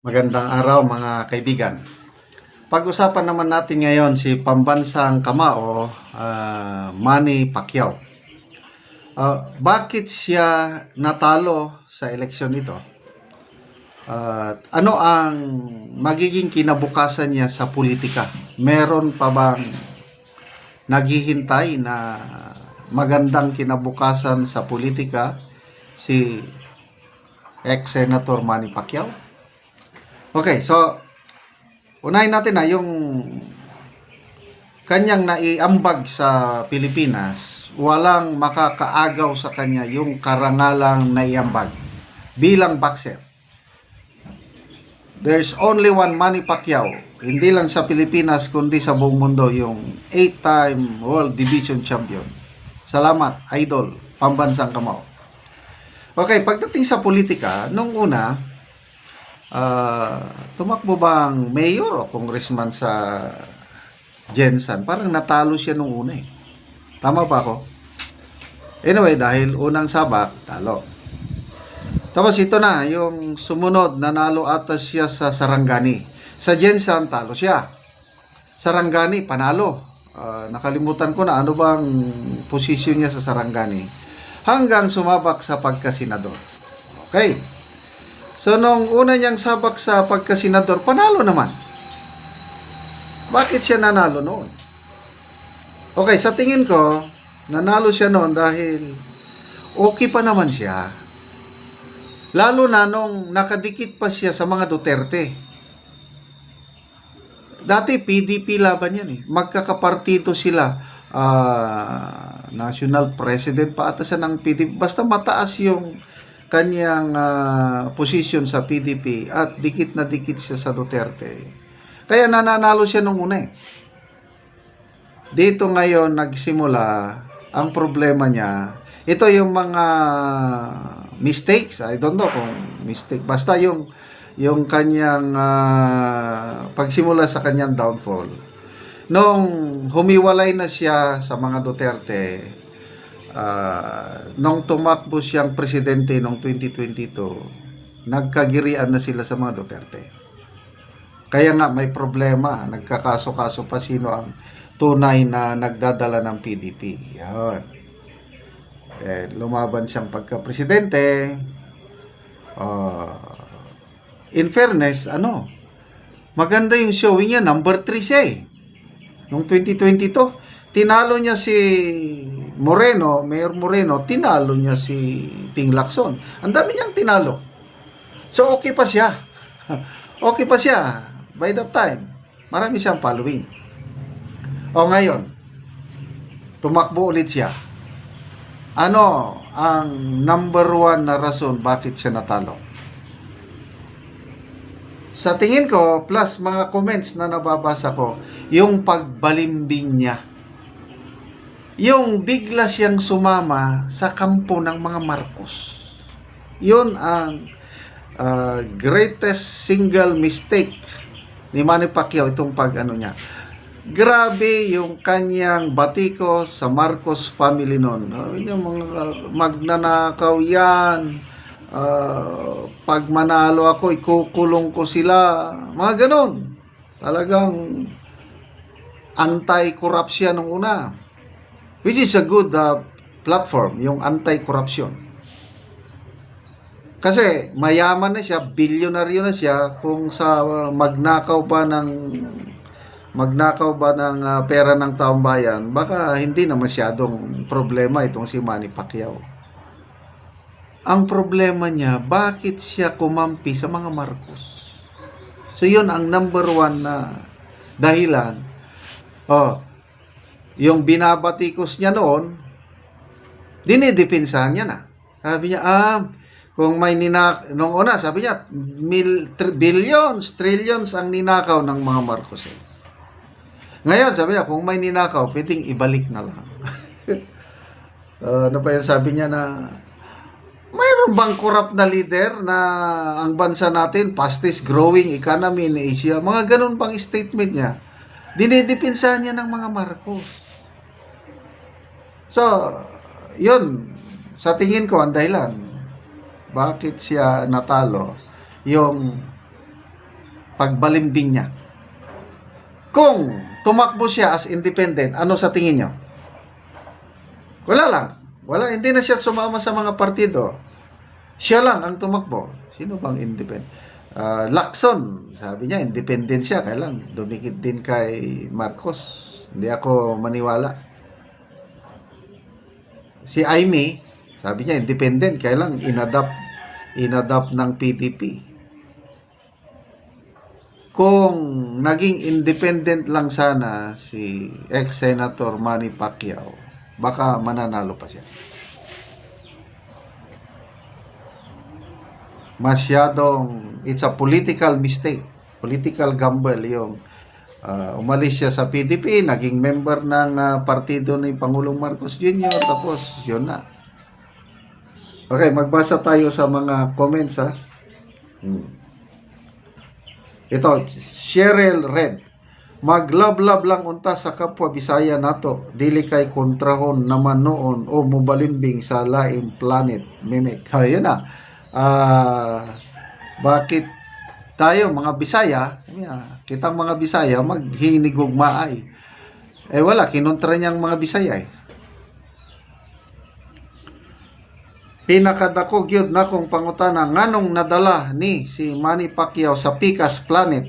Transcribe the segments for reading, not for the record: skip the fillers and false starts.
Magandang araw mga kaibigan. Pag-usapan naman natin ngayon si pambansang kamao, Manny Pacquiao. Bakit siya natalo sa eleksyon ito? Ano ang magiging kinabukasan niya sa politika? Meron pa bang naghihintay na magandang kinabukasan sa politika si ex-senator Manny Pacquiao? Okay, so unahin natin na yung kanyang naiambag sa Pilipinas, walang makakaagaw sa kanya yung karangalang naiambag bilang boxer. There's only one Manny Pacquiao, hindi lang sa Pilipinas kundi sa buong mundo, yung 8-time World Division Champion. Salamat, idol, pambansang kamao. Okay, pagdating sa politika, nung una, tumakbo bang mayor o congressman sa Jensan? Parang natalo siya nung una eh. Tama ba ako? Anyway, dahil unang sabak, talo. Tapos ito na, yung sumunod, nanalo ata siya sa Sarangani. Sa Jensan, talo siya. Sarangani, panalo. Nakalimutan ko na ano bang posisyon niya sa Sarangani. Hanggang sumabak sa pagkasenador. Okay. So, nung una niyang sabak sa pagkasenador, panalo naman. Bakit siya nanalo noon? Okay, sa tingin ko, nanalo siya noon dahil okay pa naman siya. Lalo na nung nakadikit pa siya sa mga Duterte. Dati PDP laban yan eh. Magkakapartito sila. National President pa ata siya ng PDP. Basta mataas yung kanyang position sa PDP at dikit na dikit siya sa Duterte. Kaya nananalo siya nung una eh. Dito ngayon nagsimula ang problema niya. Ito yung mga mistakes. I don't know kung mistake. Basta yung kanyang pagsimula sa kanyang downfall. Nung humiwalay na siya sa mga Duterte, nung tumakbo siyang presidente noong 2022, nagkagirian na sila sa mga Duterte. Kaya nga may problema, nagkakaso-kaso pa sino ang tunay na nagdadala ng PDP. Yan. Lumaban siyang pagka-presidente. In fairness, maganda yung showing niya, number 3 siya eh. Noong 2022, tinalo niya si Moreno, Mayor Moreno, tinalo niya si Ping Lacson. Ang dami niyang tinalo. So, okay pa siya. Okay pa siya. By that time, marami siyang following. O ngayon, tumakbo ulit siya. Ano ang number 1 na rason bakit siya natalo? Sa tingin ko, plus mga comments na nababasa ko, yung pagbalimbing niya. Yung bigla siyang sumama sa kampo ng mga Marcos. Yun ang greatest single mistake ni Manny Pacquiao, itong niya. Grabe yung kanyang batiko sa Marcos family noon. Yung mga magnanakaw yan. Pag manalo ako, ikukulong ko sila. Mga ganon. Talagang anti-corruption nung una. Which is a good platform, yung anti-corruption. Kasi mayaman na siya, bilyonaryo na siya, kung sa magnakaw ba ng pera ng taong bayan, baka hindi na masyadong problema itong si Manny Pacquiao. Ang problema niya, bakit siya kumampi sa mga Marcos? So yun ang number 1 na dahilan. Yung binabatikos niya noon, dinidipinsahan niya na. Sabi niya, kung may nung una, sabi niya, billions, trillions ang ninakaw ng mga Marcoses. Ngayon, sabi niya, kung may ninakaw, pwedeng ibalik na lang. Ano pa yun, sabi niya na, mayroon bang corrupt na leader na ang bansa natin, fastest growing economy in Asia? Mga ganun bang statement niya? Dinidipinsahan niya ng mga Marcos. So, yun, sa tingin ko, ang dahilan, bakit siya natalo, yung pagbalimbing niya. Kung tumakbo siya as independent, ano sa tingin nyo? Wala lang. Wala, hindi na siya sumama sa mga partido. Siya lang ang tumakbo. Sino bang independent? Lacson, sabi niya, independent siya. Kaya lang, dumikit din kay Marcos. Hindi ako maniwala. Si Aimee, sabi niya, independent. Kaya lang, inadapt ng PDP. Kung naging independent lang sana si ex-senator Manny Pacquiao, baka mananalo pa siya. Masyadong, it's a political mistake, political gamble yung umalis siya sa PDP, naging member ng partido ni Pangulong Marcos Jr., tapos yun na. Okay, magbasa tayo sa mga comments ha. Ito, Cheryl Red. Maglablab lang unta sa kapwa Bisaya nato. Dili kay kontrahon naman noon o mubalimbing sa laing planet. Mimic. Ayun na. Bakit tayo mga Bisaya, kitang mga Bisaya maghinigugmaay. Wala, kinontra niyang mga Bisaya Pinakadako gyud na kong pangutana nganong nadala ni si Manny Pacquiao sa Pikas Planet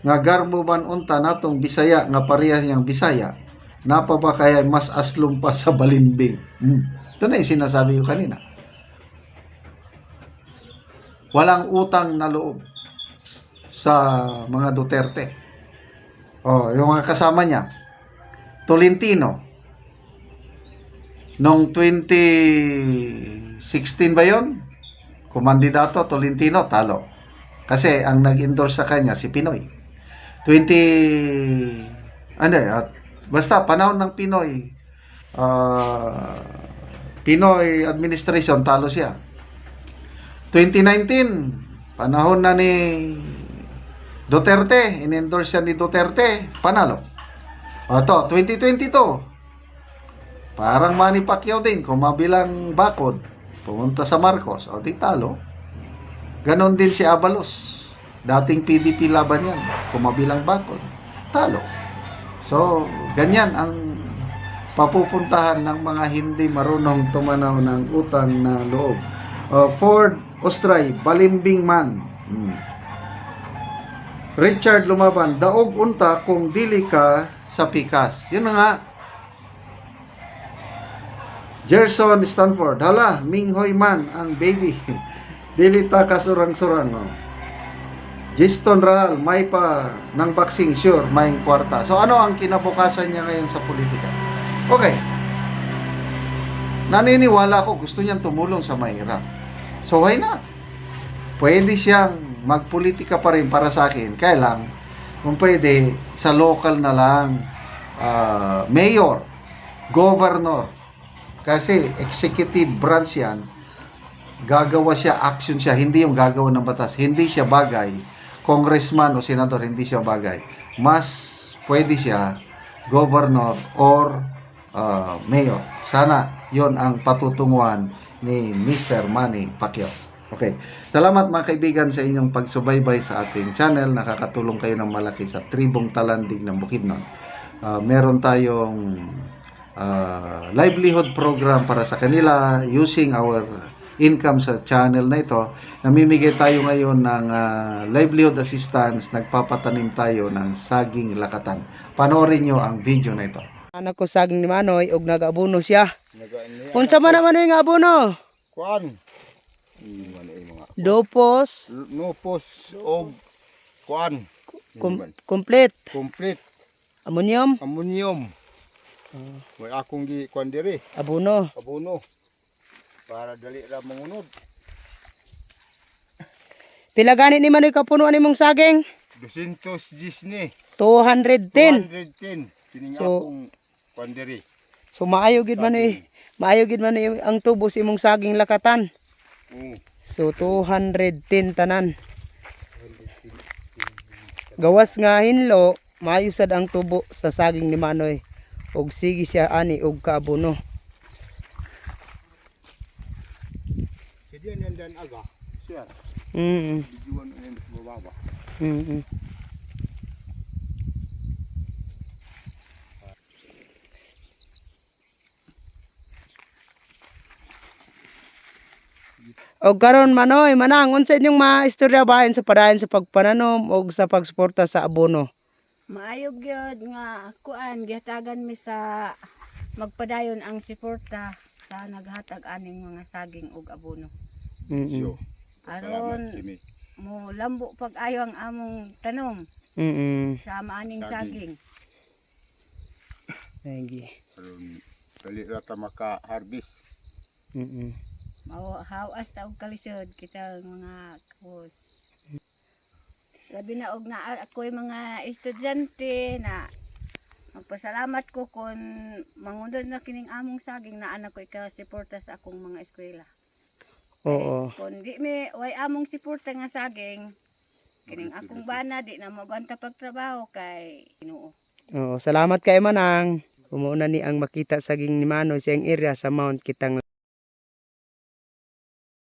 nga garmo ban unta natong Bisaya nga parehas niyang Bisaya. Napa ba kaya mas aslum pa sa balimbing? Ito na yung sinasabi ko kanina. Walang utang na loob sa mga Duterte. Yung mga kasama niya. Tolentino. Noong 2016 ba yun? Kumandidato, Tolentino, talo. Kasi ang nag-endorse sa kanya, si Pinoy. Basta panahon ng Pinoy, Pinoy administration, talo siya. 2019, panahon na ni Duterte, in-endorse siya ni Duterte, panalo. 2022, parang Manny Pacquiao din, kumabilang bakod, pumunta sa Marcos, di talo. Ganon din si Abalos, dating PDP laban yan, kumabilang bakod, talo. So, ganyan ang papupuntahan ng mga hindi marunong tumanaw ng utang na loob. Ford Ostray, balimbing man. Richard Lumaban, daog unta kung dili ka sa Pikas. Yun na nga. Gerson Stanford, hala, Minghoy man ang baby. Dili ta kasurang-surang. Juston Rahal, may pa ng boxing, sure, may kwarta. So ano ang kinabukasan niya ngayon sa politika? Okay. Naniniwala ko, gusto niyang tumulong sa mahirap. So why not? Pwede siyang magpolitika pa rin para sa akin. Kaya lang, kung pwede, sa local na lang, mayor, governor, kasi executive branch yan, gagawa siya, action siya, hindi yung gagawa ng batas, hindi siya bagay. Congressman o senador, hindi siya bagay. Mas pwede siya governor or mayor. Sana yon ang patutunguhan ni Mr. Manny Pacquiao. Okay. Salamat mga kaibigan sa inyong pagsubaybay sa ating channel. Nakakatulong kayo ng malaki sa Tribong Talandig ng Bukidnon. Meron tayong livelihood program para sa kanila using our income sa channel na ito. Namimigay tayo ngayon ng livelihood assistance. Nagpapatanim tayo ng saging lakatan. Panoorin nyo ang video na ito. Anak ko saging ni Manoy og nag-abono siya. Unsa man naman yung abono? Kuan. Dopos, Nopos og kuan. complete. Complete Ammonium, ammonium. May akong gi kuan diri. abono. Abono. Para dali ra mangunod. Pila gani ni Manoy kapunuan nimong saging? 210 ni. 210. 210. Kining So, akong kuan diri. So maayo gid Manoy. Maayo gid Manoy ang tubo sa imong saging lakatan. So 210 tanan. Gawas nga hinlo, maayo sad ang tubo sa saging ni Manoy. Og sige siya ani og kaabono. Kadiyan yan dan aga. Sir. Mm. Dijuan yan sa baba. Mm. O karon Manoy, manang unsa inyong maistorya bahin sa padayon sa pagpananom o sa pagsuporta sa abono? Maayo gyud nga kuan gihatagan mi sa magpadayon ang suporta sa naghatag aning mga saging ug abono. Mm. Aron Jimmy. mo lambo pag ayo ang among tanom Mm. sa maaning Saging. saging. Lagi. Aron dali ra ta maka-harvest. Mm. Mahawas ta og kalisod kita mga kapos. Labi na og na ako'y mga estudyante na magpasalamat ko kung mangundod na kining among saging na anak ko ika-suporta sa akong mga eskwela. Oo. Kung di mi way among suporta nga saging, kining akong bana di na magwanta pagtrabaho kay Ginoo. Oo, salamat kay manang. Umuuna ni ang makita saging ni Manoy sa iyang area sa Mount Kitang